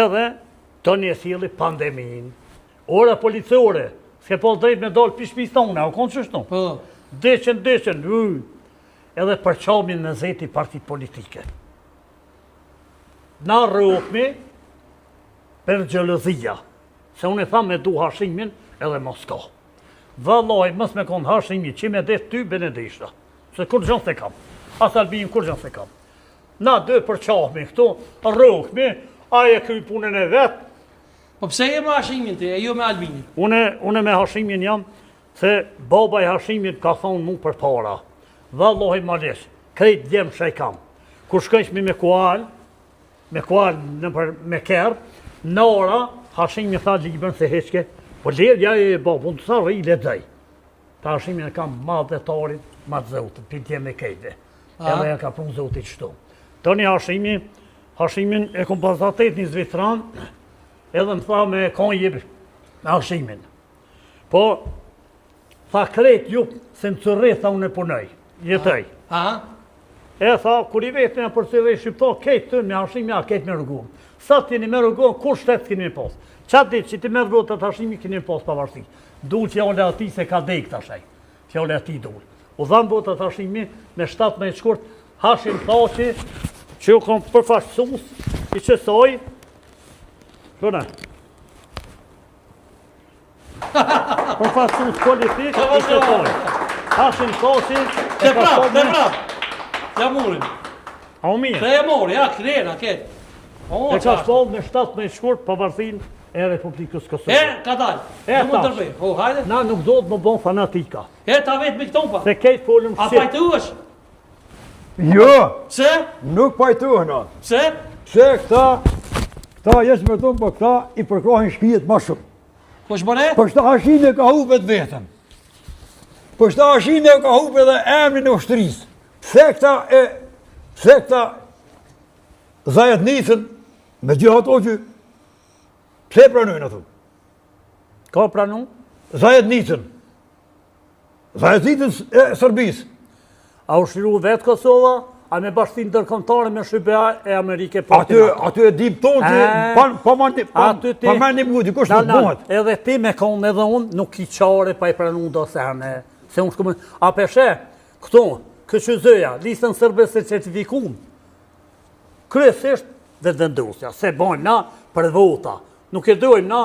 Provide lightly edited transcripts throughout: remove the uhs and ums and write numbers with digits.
Edhe të një thili pandemin, ora policore, s'ke po drejt me dollë pishpis tona, o konë qështu? Deqen, edhe përqamin në zeti partit politike. Na rrokmi për gjëllëzia, se unë e thamë me du hashimin edhe Mosko. Vallaj, mës me konë hashimi, që me det ty benedishta, se kur gjënë se kam, as Albin kur gjënë se kam. Na dë përqami këtu, rrokmi, aje këj punën e vetë. Po pse e me hashimin të, e jo me Albinin? Une me hashimin jam, se baba i hashimin ka thonë mu për para. Vallaj malesh, krejt djemë që i kam. Kur shkënqmi me kual me kerë, në ora, hashimi tha libën se heqke, po lirja e babun të sarë i ledej. Ta hashimin e kam madhe tarit, madhe zotit, për djemë e kejde. Edhe ja ka prunë zotit qëtu. Të një hashimin e kom pasatet një zvitran, edhe më tha me konë jebë me hashimin. Po, tha krejt ju, se në cërre, tha unë e punoj, jetëj. E tha, kur i vetë në përcire i shqiptar, kejtë të me hashimi, a kejtë me rëgun. Sa t'jeni me rëgun, kur shtetë keni me pas? Qatë ditë që ti me rëgun të të hashimi, keni me pas pavarësi. Dull fjale ati se ka dek të ashaj. Fjale ati dull. U dhamë bërë të hashimi, me 17 shkurt, hashim thaqi, që ju kom përfaqësus, i qësoj, shënë, përfaqësus politik, i qësoj. Hashim thaqi, Te prap, ja murin. A u mirë. Te e mori, ja, krena, ketë. E ka shpall me 17 shkurt pavarësin e Republikës Kosovë. Ka dalë. Në mund tërbej. O, hajde. Na nuk do të më bon fanatika. Ta vetë me këto pa. Se kejtë folëm A shqip. pajtuash? Jo, Se? nuk pajtuhen atë. Se? Se këta jesë me tonë, po këta i përkrohin shpijet ma shumë. Po shbone? Po shta hashin e ka hupet vetën. Po shta hashin e ka hupet edhe emrin e ushtrisë. Se këta zajet nisën me gjëhat oqë, pse pranojnë atë? Ka pranu? Zajet nisën e Sërbisë. A u shliru vetë Kosova, a me bashkëtin ndërkombëtare me Shqipëria e Amerike? Aty e dim tonë që pa me një mundi, kush nuk bëhet. Edhe ti me konë edhe unë, nuk i qare pa i pranu do sene. Se unë shkumë, a peshe, këto, këqëzëja, listën sërbës e certifikun, kryesisht dhe vendosja, se bojmë na për vota. Nuk e dojmë na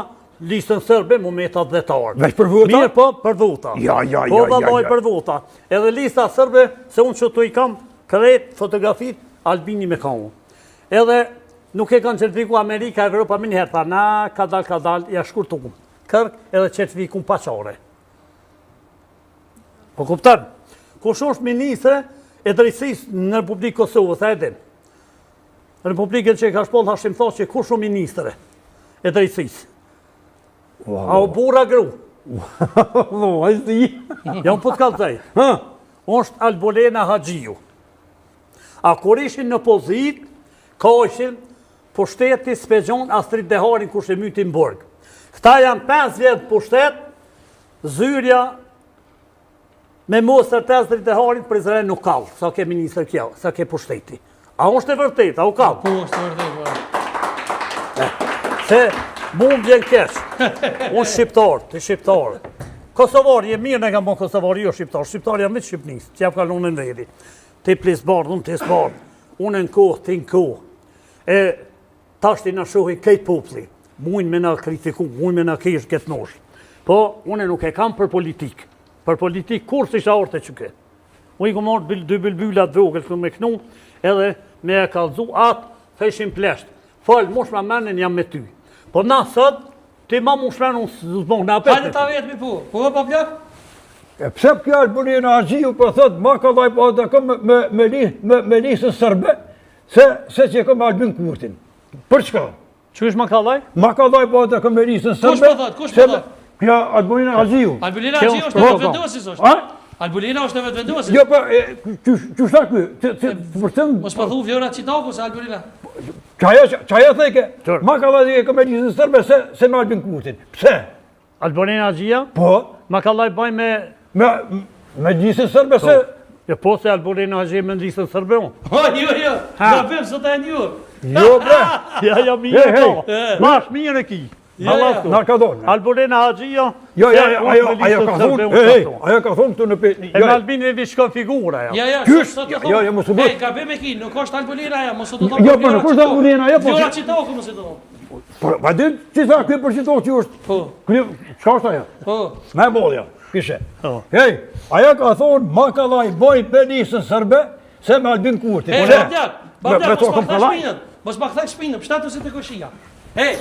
listën sërbe mu me ta dhetarë. Veç për vota? Mirë po, për vota. Po valoj për vota. Edhe lista sërbe, se unë që të i kam kret fotografit, Albini me kamu. Edhe nuk e kanë certifiku Amerika, Evropa, minë herë, tha, na, ka dal, ja shkurtu. Kërk edhe certifiku paqare. Po kuptar, kush është ministre e drejtësisë në Republikë Kosovë, tha edhin. Republikën që e ka shpoll Hashim Thaqi, kush është ministre e drejtësisë? A u burra gru? A i sti? Ja unë po të kalëzaj. është Albolena Haxhiu. A kur ishin në pozit, ka ishin pushteti Spegjon Astrid Deharin kush e myti në burg. Këta janë 5 vjetë pushtet, zyrja me mosër të Astrid Deharin për Izrael nuk kallë, sa ke minister kjo, sa ke pushteti. A është e vërtet, a u kallë? Po, është e vërtet, Se mu më vjen kesh, unë shqiptar, të shqiptar. Kosovar, je mirë në kam bon Kosovar, jo shqiptar. Shqiptar jam vetë Shqipnis, që jam kalon në vedi. Ti plisbardh, unë të isbardh. Unë në kohë, ti në kohë. E tashti në shohin kejtë popli. Mujnë me në kritiku, mujnë me në kesh këtë nosh. Po, unë nuk e kam për politik. Për politik, kur si shaorte që ke. Unë i ku marrë dy bilbylat vogël, këtu me knu, edhe me e kalzu atë, feshin plesht. Falë, mosh ma menin jam me ty. Po na sot, ti ma mosh menin unë zbong në apet. hajde ta vetë mi po. Po, pa plak? E pse kjo Albolena Haxhiu po thot ma ka vaj po da kom me listën sërbe se që kom Albin Kurtin. Për çka? Qysh ma ka laj? Ma ka vaj po da kom me listën sërbe. Kush po thot, kush po thot? Kjo Albolena Haxhiu. Albolena Haxhiu është e vetë vendosis është. Albolena është e vetë vendosis. Jo po, çu shta ky? Vërtet Mos pa thu Vjora Çitaku se Albolena. Qaja theke, ma ka vaj kom me listën sërbe se me Albin Kurtin. Pse? Albolena Haxhia? Po, Ma ka laj baj me listën sërbe se... Jo po se Albolena Haxhia me listën sërbe unë. Jo, nga vim sot e njur. Jo bre, Ja, mirë ka. Bash mirë e ki. na ka thonë. Albulina Haxhia. Jo, ajo ka thonë, ajo ka thonë këtu në pe... E me Albini vi shkon figura, ja. Jo, mos u bë. Ka bëmë ki, nuk është Albulina ajo, mos u do të Jo, po nuk është Albulina ajo, po. Vjolla Çitoku mos e do. Po, pa din, ti tha ky për Çitoku që është. Po. Çka është ajo? Po. Me bollja, kishe. Hej, ajo ka thonë, ma ka dhaj boj penisën sërbe, se me Albin Kurti. Hey, babdjak, mos ma kthej shpinën, pështatu se të koshia. Hey,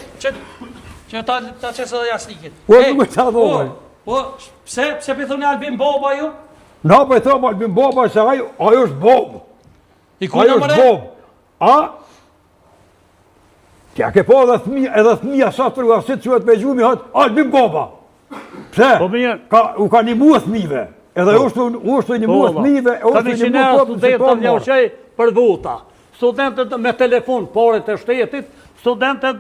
që ta qesë dhe jaslikit. Po, nuk e ta dhovaj. Po, pse për thoni Albin Boba ju? Na për thëmë Albin Boba, se ajo është Bob. Ajo është Bob. A? Tja ke po edhe thmija sa të rrugasit që vetë me gjumi hëtë Albin Boba. Pse? U ka një muë thmive. Edhe ushtu një muë thmive. Ka një qinera studentët një uqej për vuta. Studentët me telefon, pare të shtetit, studentët